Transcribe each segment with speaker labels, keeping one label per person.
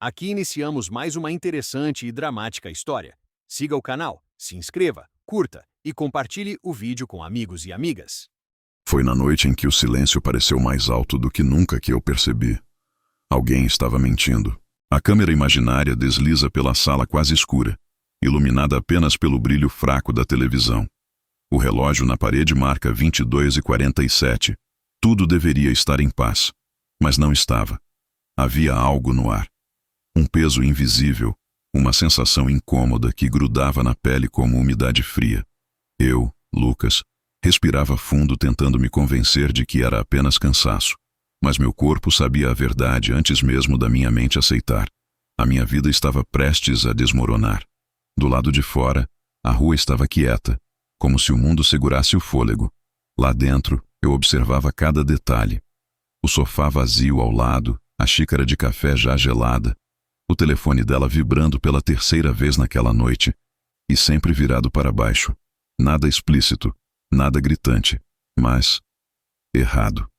Speaker 1: Aqui iniciamos mais uma interessante e dramática história. Siga o canal, se inscreva, curta e compartilhe o vídeo com amigos e amigas.
Speaker 2: Foi na noite em que o silêncio pareceu mais alto do que nunca que eu percebi. Alguém estava mentindo. A câmera imaginária desliza pela sala quase escura, iluminada apenas pelo brilho fraco da televisão. O relógio na parede marca 22h47. Tudo deveria estar em paz, mas não estava. Havia algo no ar. Um peso invisível, uma sensação incômoda que grudava na pele como umidade fria. Eu, Lucas, respirava fundo tentando me convencer de que era apenas cansaço. Mas meu corpo sabia a verdade antes mesmo da minha mente aceitar. A minha vida estava prestes a desmoronar. Do lado de fora, a rua estava quieta, como se o mundo segurasse o fôlego. Lá dentro, eu observava cada detalhe. O sofá vazio ao lado, a xícara de café já gelada, o telefone dela vibrando pela terceira vez naquela noite, e sempre virado para baixo. Nada explícito, nada gritante, mas errado.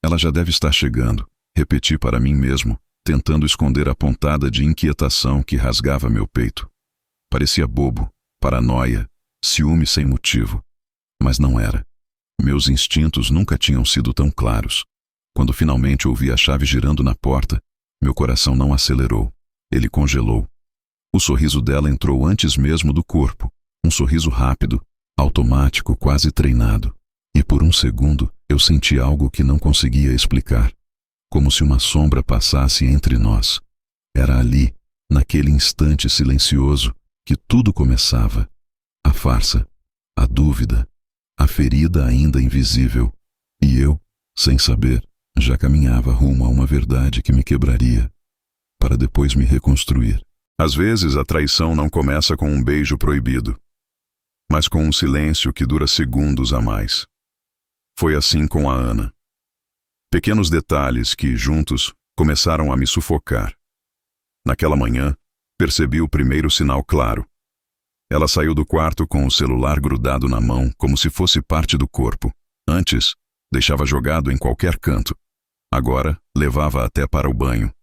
Speaker 2: Ela já deve estar chegando, repeti para mim mesmo, tentando esconder a pontada de inquietação que rasgava meu peito. Parecia bobo, paranoia, ciúme sem motivo. Mas não era. Meus instintos nunca tinham sido tão claros. Quando finalmente ouvi a chave girando na porta, meu coração não acelerou. Ele congelou. O sorriso dela entrou antes mesmo do corpo. Um sorriso rápido, automático, quase treinado. E por um segundo, eu senti algo que não conseguia explicar. Como se uma sombra passasse entre nós. Era ali, naquele instante silencioso, que tudo começava. A farsa, a dúvida, a ferida ainda invisível. E eu, sem saber, já caminhava rumo a uma verdade que me quebraria, para depois me reconstruir. Às vezes a traição não começa com um beijo proibido, mas com um silêncio que dura segundos a mais. Foi assim com a Ana. Pequenos detalhes que, juntos, começaram a me sufocar. Naquela manhã, percebi o primeiro sinal claro. Ela saiu do quarto com o celular grudado na mão, como se fosse parte do corpo. Antes, deixava jogado em qualquer canto. Agora, levava até para o banho.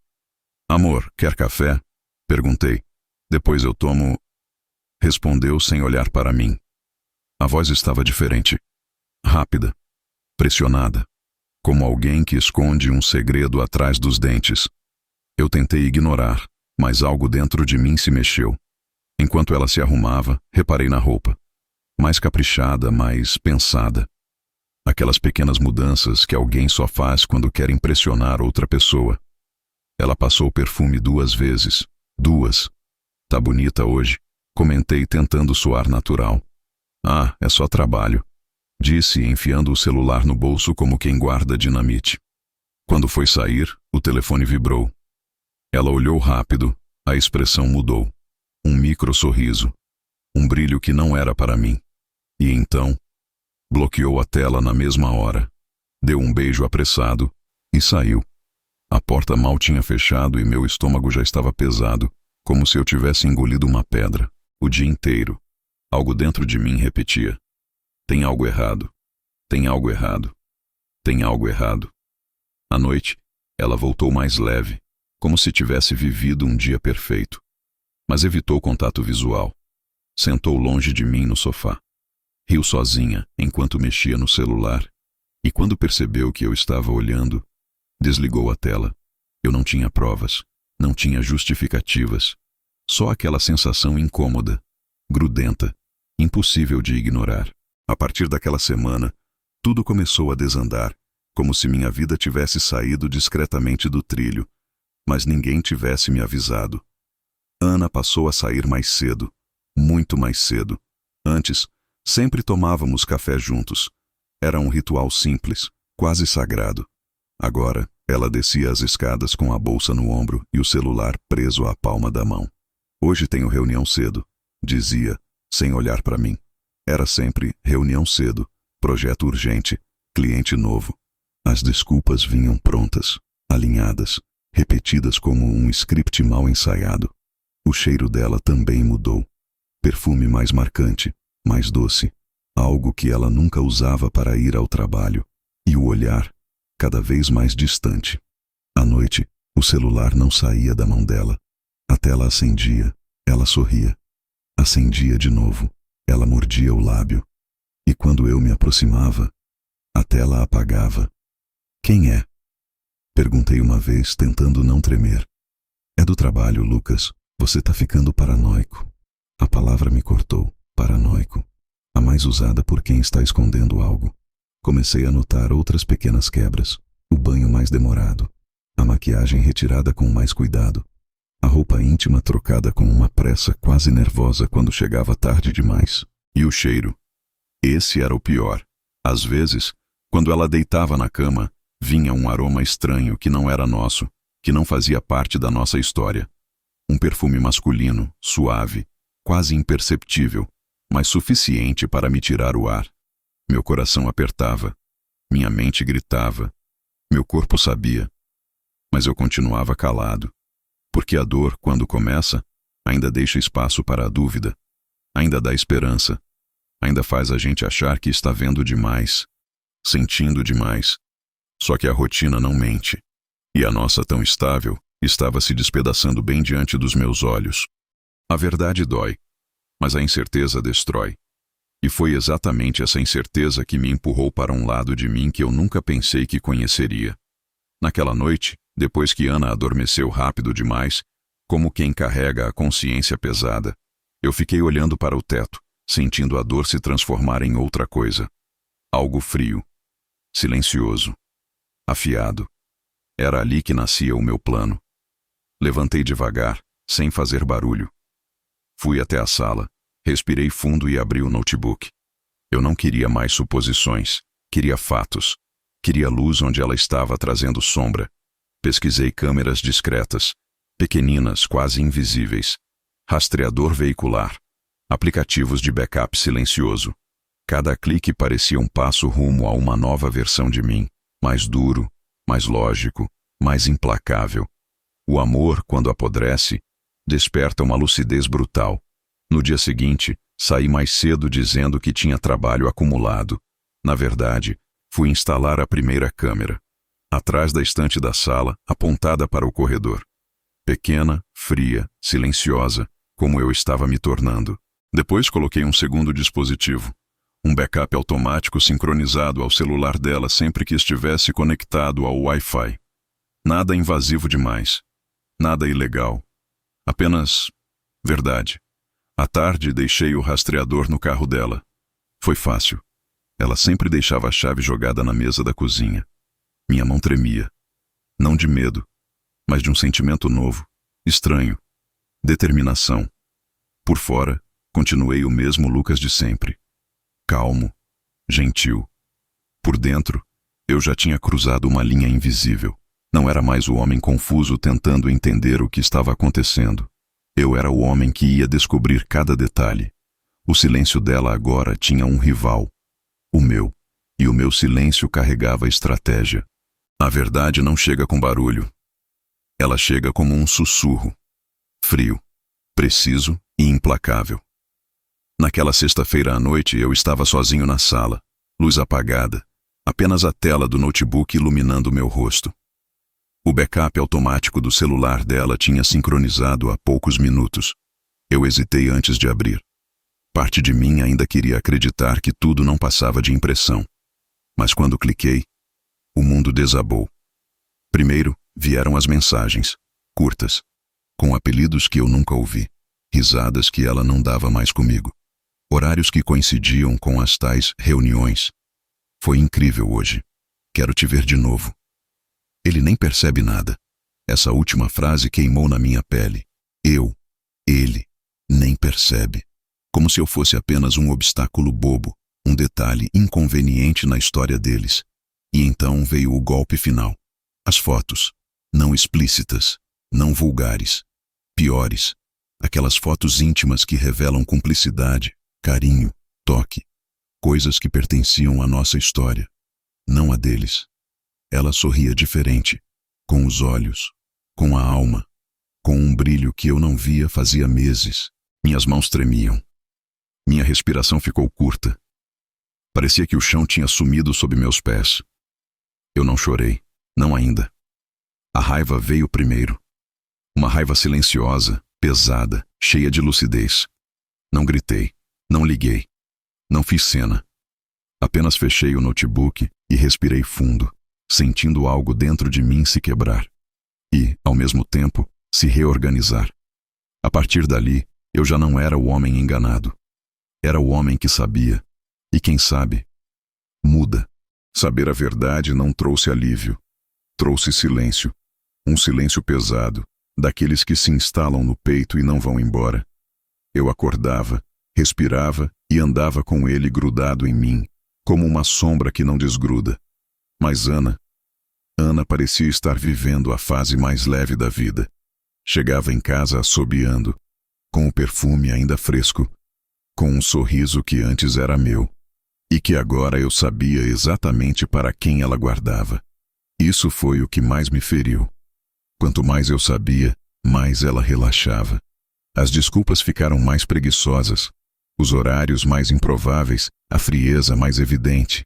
Speaker 2: Amor, quer café? Perguntei. Depois eu tomo... Respondeu sem olhar para mim. A voz estava diferente. Rápida. Pressionada. Como alguém que esconde um segredo atrás dos dentes. Eu tentei ignorar, mas algo dentro de mim se mexeu. Enquanto ela se arrumava, reparei na roupa. Mais caprichada, mais pensada. Aquelas pequenas mudanças que alguém só faz quando quer impressionar outra pessoa. Ela passou perfume 2 vezes. 2. Tá bonita hoje, comentei tentando soar natural. Ah, é só trabalho, disse enfiando o celular no bolso como quem guarda dinamite. Quando foi sair, o telefone vibrou. Ela olhou rápido, a expressão mudou. Um micro sorriso. Um brilho que não era para mim. E então... bloqueou a tela na mesma hora. Deu um beijo apressado e saiu. A porta mal tinha fechado e meu estômago já estava pesado, como se eu tivesse engolido uma pedra. O dia inteiro. Algo dentro de mim repetia. Tem algo errado. Tem algo errado. Tem algo errado. À noite, ela voltou mais leve, como se tivesse vivido um dia perfeito. Mas evitou contato visual. Sentou longe de mim no sofá. Riu sozinha enquanto mexia no celular, e quando percebeu que eu estava olhando, desligou a tela. Eu não tinha provas, não tinha justificativas, só aquela sensação incômoda, grudenta, impossível de ignorar. A partir daquela semana, tudo começou a desandar, como se minha vida tivesse saído discretamente do trilho, mas ninguém tivesse me avisado. Ana passou a sair mais cedo, muito mais cedo. Antes, sempre tomávamos café juntos. Era um ritual simples, quase sagrado. Agora, ela descia as escadas com a bolsa no ombro e o celular preso à palma da mão. Hoje tenho reunião cedo, dizia, sem olhar para mim. Era sempre reunião cedo, projeto urgente, cliente novo. As desculpas vinham prontas, alinhadas, repetidas como um script mal ensaiado. O cheiro dela também mudou. Perfume mais marcante, mais doce, algo que ela nunca usava para ir ao trabalho, e o olhar, cada vez mais distante. À noite, O celular não saía da mão dela. A tela acendia, ela sorria. Acendia de novo, ela mordia o lábio. E quando eu me aproximava, a tela apagava. Quem é? Perguntei uma vez, tentando não tremer. É do trabalho, Lucas. Você tá ficando paranoico. A palavra me cortou. Paranoico. A mais usada por quem está escondendo algo. Comecei a notar outras pequenas quebras. O banho mais demorado. A maquiagem retirada com mais cuidado. A roupa íntima trocada com uma pressa quase nervosa quando chegava tarde demais. E o cheiro. Esse era o pior. Às vezes, quando ela deitava na cama, vinha um aroma estranho que não era nosso, que não fazia parte da nossa história. Um perfume masculino, suave, quase imperceptível, mas suficiente para me tirar o ar. Meu coração apertava, minha mente gritava, meu corpo sabia, mas eu continuava calado, porque a dor, quando começa, ainda deixa espaço para a dúvida, ainda dá esperança, ainda faz a gente achar que está vendo demais, sentindo demais. Só que a rotina não mente, e a nossa tão estável estava se despedaçando bem diante dos meus olhos. A verdade dói, mas a incerteza destrói. E foi exatamente essa incerteza que me empurrou para um lado de mim que eu nunca pensei que conheceria. Naquela noite, depois que Ana adormeceu rápido demais, como quem carrega a consciência pesada, eu fiquei olhando para o teto, sentindo a dor se transformar em outra coisa. Algo frio, silencioso, afiado. Era ali que nascia o meu plano. Levantei devagar, sem fazer barulho. Fui até a sala, respirei fundo e abri o notebook. Eu não queria mais suposições, queria fatos. Queria luz onde ela estava trazendo sombra. Pesquisei câmeras discretas, pequeninas, quase invisíveis. Rastreador veicular. Aplicativos de backup silencioso. Cada clique parecia um passo rumo a uma nova versão de mim, mais duro, mais lógico, mais implacável. O amor, quando apodrece, desperta uma lucidez brutal. No dia seguinte, saí mais cedo dizendo que tinha trabalho acumulado. Na verdade, fui instalar a primeira câmera, atrás da estante da sala, apontada para o corredor. Pequena, fria, silenciosa, como eu estava me tornando. Depois coloquei um segundo dispositivo, um backup automático sincronizado ao celular dela sempre que estivesse conectado ao Wi-Fi. Nada invasivo demais, nada ilegal, apenas verdade. À tarde deixei o rastreador no carro dela. Foi fácil. Ela sempre deixava a chave jogada na mesa da cozinha. Minha mão tremia. Não de medo, mas de um sentimento novo, estranho. Determinação. Por fora, continuei o mesmo Lucas de sempre. Calmo, gentil. Por dentro, eu já tinha cruzado uma linha invisível. Não era mais o homem confuso tentando entender o que estava acontecendo. Eu era o homem que ia descobrir cada detalhe. O silêncio dela agora tinha um rival. O meu. E o meu silêncio carregava estratégia. A verdade não chega com barulho. Ela chega como um sussurro. Frio, preciso e implacável. Naquela sexta-feira à noite eu estava sozinho na sala, luz apagada, apenas a tela do notebook iluminando meu rosto. O backup automático do celular dela tinha sincronizado há poucos minutos. Eu hesitei antes de abrir. Parte de mim ainda queria acreditar que tudo não passava de impressão. Mas quando cliquei, o mundo desabou. Primeiro, vieram as mensagens, curtas, com apelidos que eu nunca ouvi, risadas que ela não dava mais comigo, horários que coincidiam com as tais reuniões. Foi incrível hoje. Quero te ver de novo. Ele nem percebe nada. Essa última frase queimou na minha pele. Ele, nem percebe. Como se eu fosse apenas um obstáculo bobo, um detalhe inconveniente na história deles. E então veio o golpe final. As fotos, não explícitas, não vulgares, piores. Aquelas fotos íntimas que revelam cumplicidade, carinho, toque. Coisas que pertenciam à nossa história, não a deles. Ela sorria diferente, com os olhos, com a alma, com um brilho que eu não via fazia meses. Minhas mãos tremiam. Minha respiração ficou curta. Parecia que o chão tinha sumido sob meus pés. Eu não chorei, não ainda. A raiva veio primeiro. Uma raiva silenciosa, pesada, cheia de lucidez. Não gritei, não liguei, não fiz cena. Apenas fechei o notebook e respirei fundo, sentindo algo dentro de mim se quebrar. E, ao mesmo tempo, se reorganizar. A partir dali, eu já não era o homem enganado. Era o homem que sabia. E quem sabe, muda. Saber a verdade não trouxe alívio. Trouxe silêncio. Um silêncio pesado, daqueles que se instalam no peito e não vão embora. Eu acordava, respirava e andava com ele grudado em mim, como uma sombra que não desgruda. Mas Ana parecia estar vivendo a fase mais leve da vida. Chegava em casa assobiando, com o perfume ainda fresco, com um sorriso que antes era meu, e que agora eu sabia exatamente para quem ela guardava. Isso foi o que mais me feriu. Quanto mais eu sabia, mais ela relaxava. As desculpas ficaram mais preguiçosas, os horários mais improváveis, a frieza mais evidente.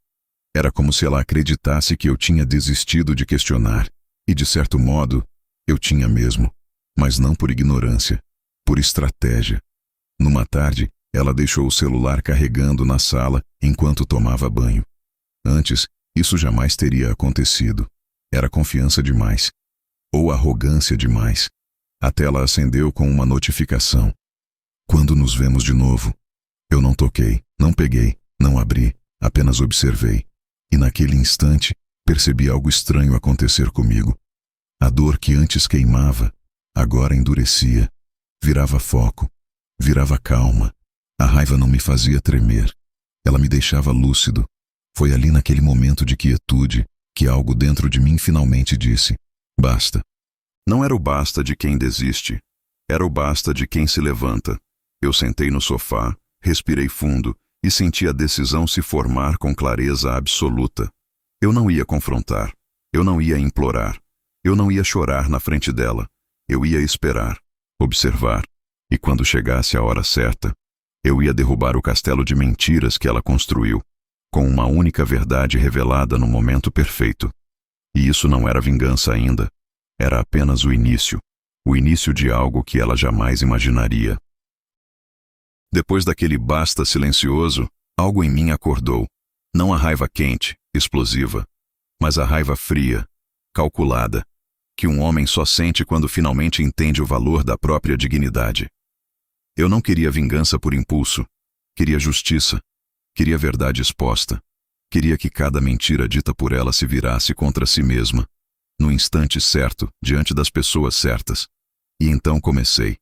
Speaker 2: Era como se ela acreditasse que eu tinha desistido de questionar, e de certo modo, eu tinha mesmo, mas não por ignorância, por estratégia. Numa tarde, ela deixou o celular carregando na sala enquanto tomava banho. Antes, isso jamais teria acontecido. Era confiança demais. Ou arrogância demais. A tela acendeu com uma notificação. Quando nos vemos de novo? Eu não toquei, não peguei, não abri, apenas observei. E naquele instante, percebi algo estranho acontecer comigo. A dor que antes queimava, agora endurecia. Virava foco, virava calma. A raiva não me fazia tremer. Ela me deixava lúcido. Foi ali naquele momento de quietude que algo dentro de mim finalmente disse: basta. Não era o basta de quem desiste. Era o basta de quem se levanta. Eu sentei no sofá, respirei fundo e senti a decisão se formar com clareza absoluta. Eu não ia confrontar. Eu não ia implorar. Eu não ia chorar na frente dela. Eu ia esperar, observar. E quando chegasse a hora certa, eu ia derrubar o castelo de mentiras que ela construiu, com uma única verdade revelada no momento perfeito. E isso não era vingança ainda. Era apenas o início de algo que ela jamais imaginaria. Depois daquele basta silencioso, algo em mim acordou. Não a raiva quente, explosiva, mas a raiva fria, calculada, que um homem só sente quando finalmente entende o valor da própria dignidade. Eu não queria vingança por impulso. Queria justiça. Queria verdade exposta. Queria que cada mentira dita por ela se virasse contra si mesma, no instante certo, diante das pessoas certas. E então comecei.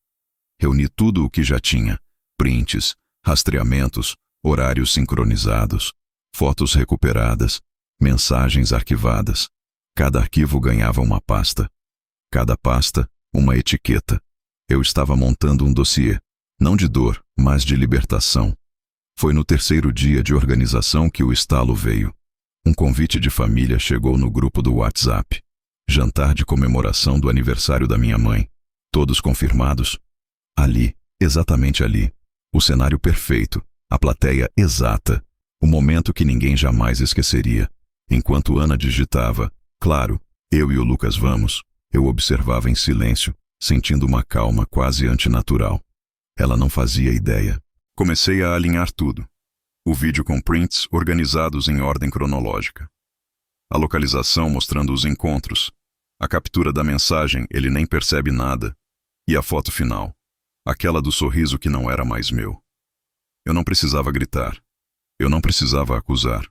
Speaker 2: Reuni tudo o que já tinha: prints, rastreamentos, horários sincronizados, fotos recuperadas, mensagens arquivadas. Cada arquivo ganhava uma pasta. Cada pasta, uma etiqueta. Eu estava montando um dossiê, não de dor, mas de libertação. Foi no terceiro dia de organização que o estalo veio. Um convite de família chegou no grupo do WhatsApp. Jantar de comemoração do aniversário da minha mãe. Todos confirmados. Ali, exatamente ali. O cenário perfeito, a plateia exata. O momento que ninguém jamais esqueceria. Enquanto Ana digitava, claro, eu e o Lucas vamos, eu observava em silêncio, sentindo uma calma quase antinatural. Ela não fazia ideia. Comecei a alinhar tudo. O vídeo com prints organizados em ordem cronológica. A localização mostrando os encontros. A captura da mensagem, ele nem percebe nada. E a foto final. Aquela do sorriso que não era mais meu. Eu não precisava gritar. Eu não precisava acusar.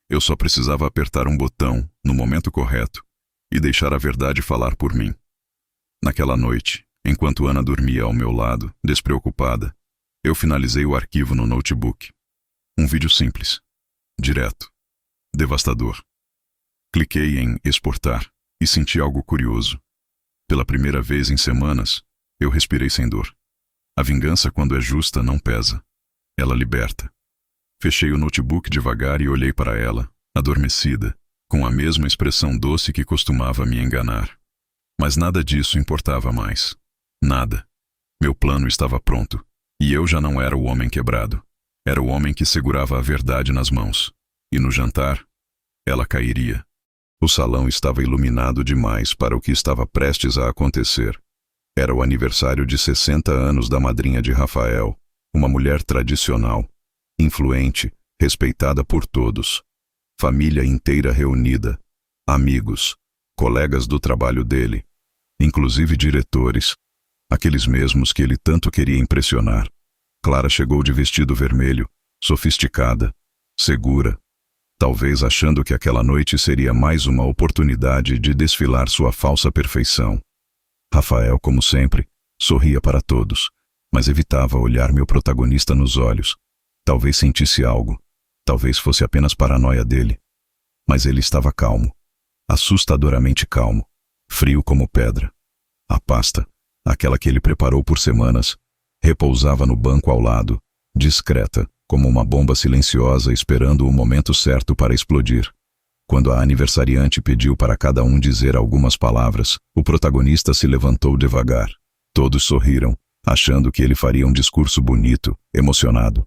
Speaker 2: Eu só precisava apertar um botão, no momento correto, e deixar a verdade falar por mim. Naquela noite, enquanto Ana dormia ao meu lado, despreocupada, eu finalizei o arquivo no notebook. Um vídeo simples, direto, devastador. Cliquei em exportar e senti algo curioso. Pela primeira vez em semanas, eu respirei sem dor. A vingança, quando é justa, não pesa. Ela liberta. Fechei o notebook devagar e olhei para ela, adormecida, com a mesma expressão doce que costumava me enganar. Mas nada disso importava mais. Nada. Meu plano estava pronto. E eu já não era o homem quebrado. Era o homem que segurava a verdade nas mãos. E no jantar, ela cairia. O salão estava iluminado demais para o que estava prestes a acontecer. Era o aniversário de 60 anos da madrinha de Rafael, uma mulher tradicional, influente, respeitada por todos. Família inteira reunida, amigos, colegas do trabalho dele, inclusive diretores, aqueles mesmos que ele tanto queria impressionar. Clara chegou de vestido vermelho, sofisticada, segura, talvez achando que aquela noite seria mais uma oportunidade de desfilar sua falsa perfeição. Rafael, como sempre, sorria para todos, mas evitava olhar meu protagonista nos olhos. Talvez sentisse algo, talvez fosse apenas paranoia dele. Mas ele estava calmo, assustadoramente calmo, frio como pedra. A pasta, aquela que ele preparou por semanas, repousava no banco ao lado, discreta, como uma bomba silenciosa esperando o momento certo para explodir. Quando a aniversariante pediu para cada um dizer algumas palavras, o protagonista se levantou devagar. Todos sorriram, achando que ele faria um discurso bonito, emocionado.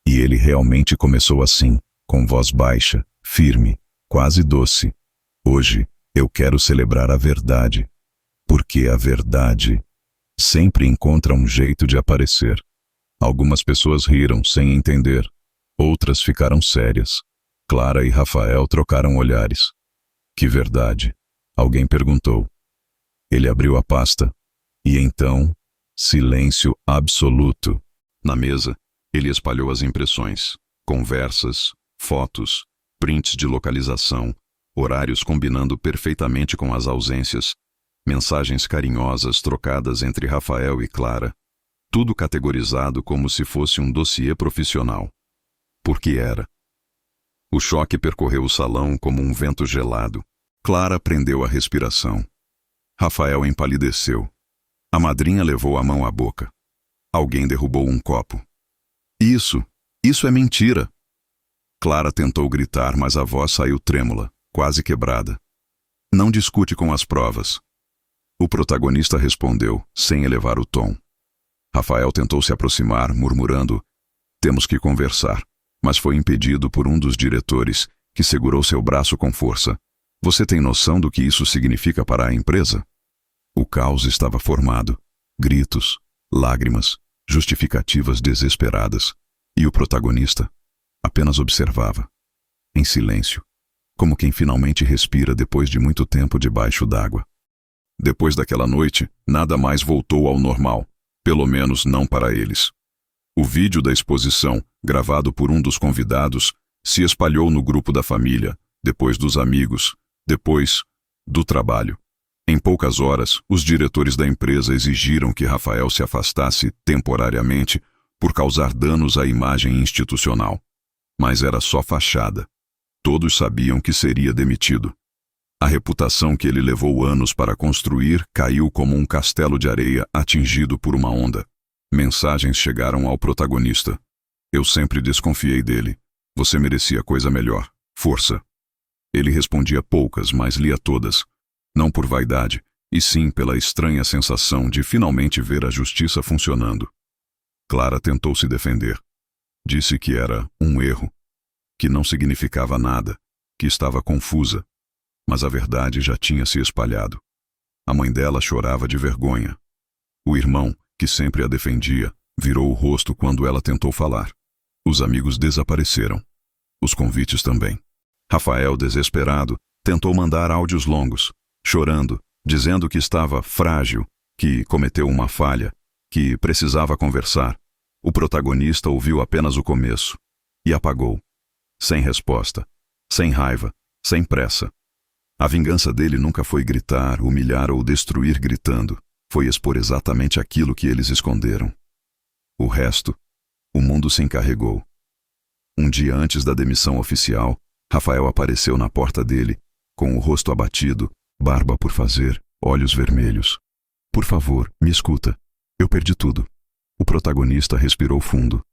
Speaker 2: E ele realmente começou assim, com voz baixa, firme, quase doce. Hoje, eu quero celebrar a verdade. Porque a verdade sempre encontra um jeito de aparecer. Algumas pessoas riram sem entender. Outras ficaram sérias. Clara e Rafael trocaram olhares. Que verdade? Alguém perguntou. Ele abriu a pasta. E então, silêncio absoluto. Na mesa, ele espalhou as impressões, conversas, fotos, prints de localização, horários combinando perfeitamente com as ausências, mensagens carinhosas trocadas entre Rafael e Clara, tudo categorizado como se fosse um dossiê profissional. Porque era. O choque percorreu o salão como um vento gelado. Clara prendeu a respiração. Rafael empalideceu. A madrinha levou a mão à boca. Alguém derrubou um copo. Isso é mentira! Clara tentou gritar, mas a voz saiu trêmula, quase quebrada. Não discute com as provas. O protagonista respondeu, sem elevar o tom. Rafael tentou se aproximar, murmurando, temos que conversar, mas foi impedido por um dos diretores, que segurou seu braço com força. Você tem noção do que isso significa para a empresa? O caos estava formado. Gritos, lágrimas, justificativas desesperadas. E o protagonista apenas observava, em silêncio, como quem finalmente respira depois de muito tempo debaixo d'água. Depois daquela noite, nada mais voltou ao normal, pelo menos não para eles. O vídeo da exposição, gravado por um dos convidados, se espalhou no grupo da família, depois dos amigos, depois do trabalho. Em poucas horas, os diretores da empresa exigiram que Rafael se afastasse temporariamente por causar danos à imagem institucional. Mas era só fachada. Todos sabiam que seria demitido. A reputação que ele levou anos para construir caiu como um castelo de areia atingido por uma onda. Mensagens chegaram ao protagonista. Eu sempre desconfiei dele. Você merecia coisa melhor. Força. Ele respondia poucas, mas lia todas. Não por vaidade, e sim pela estranha sensação de finalmente ver a justiça funcionando. Clara tentou se defender. Disse que era um erro, que não significava nada, que estava confusa. Mas a verdade já tinha se espalhado. A mãe dela chorava de vergonha. O irmão, que sempre a defendia, virou o rosto quando ela tentou falar. Os amigos desapareceram. Os convites também. Rafael, desesperado, tentou mandar áudios longos, chorando, dizendo que estava frágil, que cometeu uma falha, que precisava conversar. O protagonista ouviu apenas o começo e apagou. Sem resposta, sem raiva, sem pressa. A vingança dele nunca foi gritar, humilhar ou destruir gritando. Foi expor exatamente aquilo que eles esconderam. O resto, o mundo se encarregou. Um dia antes da demissão oficial, Rafael apareceu na porta dele, com o rosto abatido, barba por fazer, olhos vermelhos. Por favor, me escuta. Eu perdi tudo. O protagonista respirou fundo.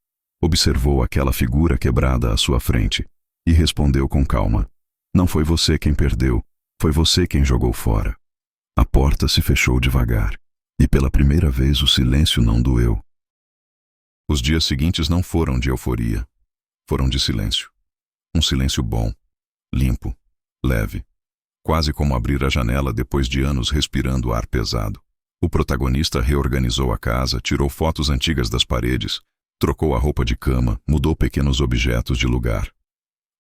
Speaker 2: Observou aquela figura quebrada à sua frente e respondeu com calma. Não foi você quem perdeu, foi você quem jogou fora. A porta se fechou devagar e pela primeira vez o silêncio não doeu. Os dias seguintes não foram de euforia, foram de silêncio. Um silêncio bom, limpo, leve. quase como abrir a janela depois de anos respirando ar pesado. O protagonista reorganizou a casa, tirou fotos antigas das paredes, trocou a roupa de cama, mudou pequenos objetos de lugar.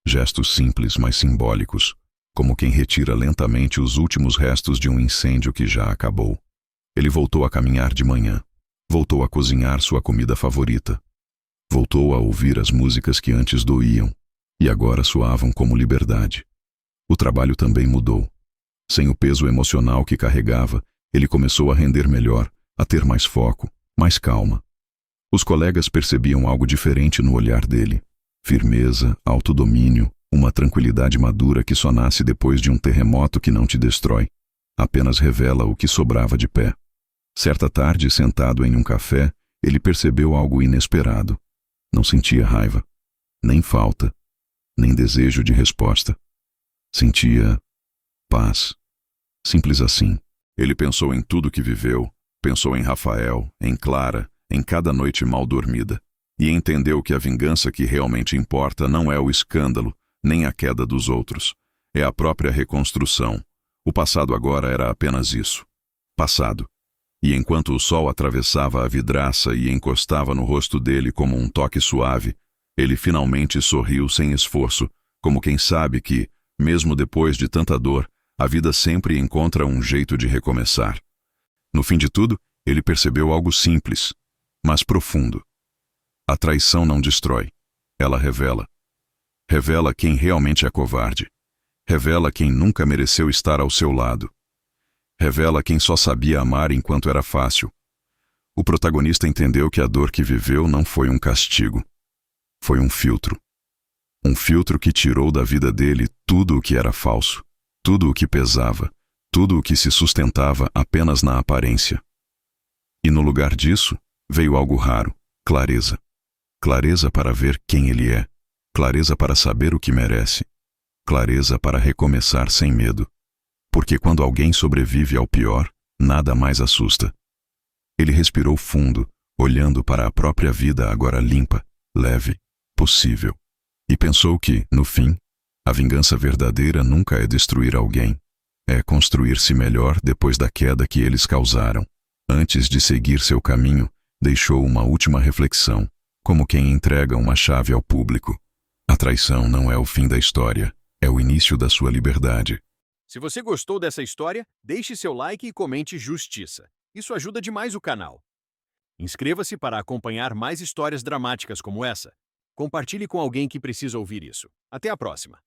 Speaker 2: Gestos simples, mas simbólicos, como quem retira lentamente os últimos restos de um incêndio que já acabou. Ele voltou a caminhar de manhã, voltou a cozinhar sua comida favorita, voltou a ouvir as músicas que antes doíam e agora soavam como liberdade. O trabalho também mudou. Sem o peso emocional que carregava, ele começou a render melhor, a ter mais foco, mais calma. Os colegas percebiam algo diferente no olhar dele. Firmeza, autodomínio, uma tranquilidade madura que só nasce depois de um terremoto que não te destrói, apenas revela o que sobrava de pé. Certa tarde, sentado em um café, ele percebeu algo inesperado. Não sentia raiva, nem falta, nem desejo de resposta. Sentia paz. Simples assim. Ele pensou em tudo que viveu, pensou em Rafael, em Clara, em cada noite mal dormida, e entendeu que a vingança que realmente importa não é o escândalo, nem a queda dos outros. É a própria reconstrução. O passado agora era apenas isso. Passado. E enquanto o sol atravessava a vidraça e encostava no rosto dele como um toque suave, ele finalmente sorriu sem esforço, como quem sabe que, mesmo depois de tanta dor, a vida sempre encontra um jeito de recomeçar. No fim de tudo, ele percebeu algo simples, mas profundo. A traição não destrói, ela revela. Revela quem realmente é covarde. Revela quem nunca mereceu estar ao seu lado. Revela quem só sabia amar enquanto era fácil. O protagonista entendeu que a dor que viveu não foi um castigo. Foi um filtro. Um filtro que tirou da vida dele tudo o que era falso, tudo o que pesava, tudo o que se sustentava apenas na aparência. E no lugar disso, veio algo raro, clareza. Clareza para ver quem ele é, clareza para saber o que merece, clareza para recomeçar sem medo. Porque quando alguém sobrevive ao pior, nada mais assusta. Ele respirou fundo, olhando para a própria vida agora limpa, leve, possível. E pensou que, no fim, a vingança verdadeira nunca é destruir alguém. É construir-se melhor depois da queda que eles causaram. Antes de seguir seu caminho, deixou uma última reflexão, como quem entrega uma chave ao público. A traição não é o fim da história, é o início da sua liberdade.
Speaker 1: Se você gostou dessa história, deixe seu like e comente justiça. Isso ajuda demais o canal. Inscreva-se para acompanhar mais histórias dramáticas como essa. Compartilhe com alguém que precisa ouvir isso. Até a próxima!